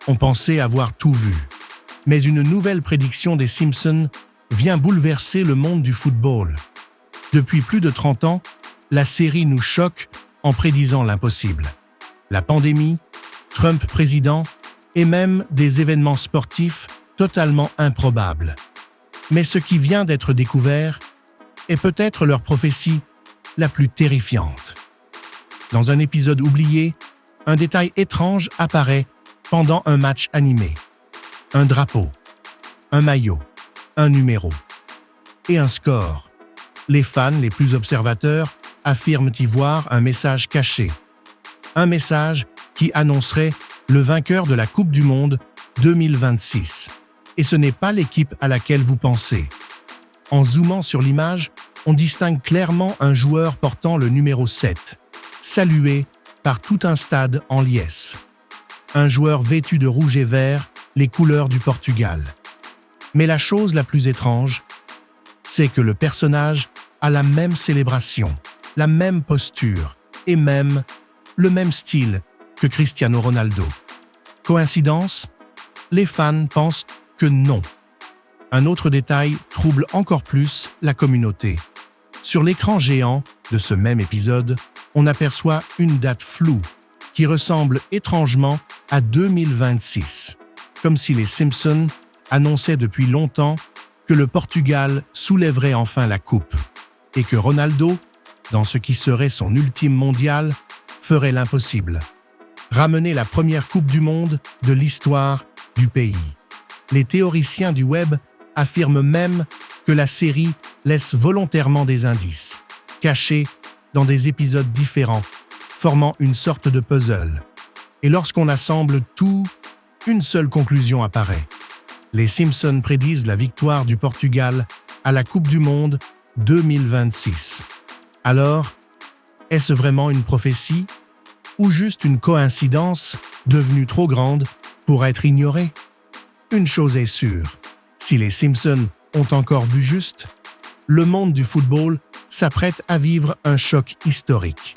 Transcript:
ont pensé avoir tout vu. Mais une nouvelle prédiction des Simpsons vient bouleverser le monde du football. Depuis plus de 30 ans, la série nous choque en prédisant l'impossible. La pandémie, Trump président et même des événements sportifs totalement improbables. Mais ce qui vient d'être découvert est peut-être leur prophétie la plus terrifiante. Dans un épisode oublié, un détail étrange apparaît pendant un match animé. Un drapeau, un maillot, un numéro et un score. Les fans les plus observateurs affirment y voir un message caché. Un message qui annoncerait le vainqueur de la Coupe du Monde 2026. Et ce n'est pas l'équipe à laquelle vous pensez. En zoomant sur l'image, on distingue clairement un joueur portant le numéro 7, salué par tout un stade en liesse. Un joueur vêtu de rouge et vert, les couleurs du Portugal. Mais la chose la plus étrange, c'est que le personnage a la même célébration, la même posture et même le même style que Cristiano Ronaldo. Coïncidence? Les fans pensent que non. Un autre détail trouble encore plus la communauté. Sur l'écran géant de ce même épisode, on aperçoit une date floue qui ressemble étrangement à 2026, comme si les Simpsons annonçaient depuis longtemps que le Portugal soulèverait enfin la coupe et que Ronaldo, dans ce qui serait son ultime mondial, ferait l'impossible. Ramener la première Coupe du Monde de l'histoire du pays. Les théoriciens du web affirment même que la série laisse volontairement des indices, cachés dans des épisodes différents, formant une sorte de puzzle. Et lorsqu'on assemble tout, une seule conclusion apparaît. Les Simpsons prédisent la victoire du Portugal à la Coupe du Monde 2026. Alors, est-ce vraiment une prophétie ou juste une coïncidence devenue trop grande pour être ignorée? Une chose est sûre, si les Simpsons ont encore vu juste, le monde du football s'apprête à vivre un choc historique.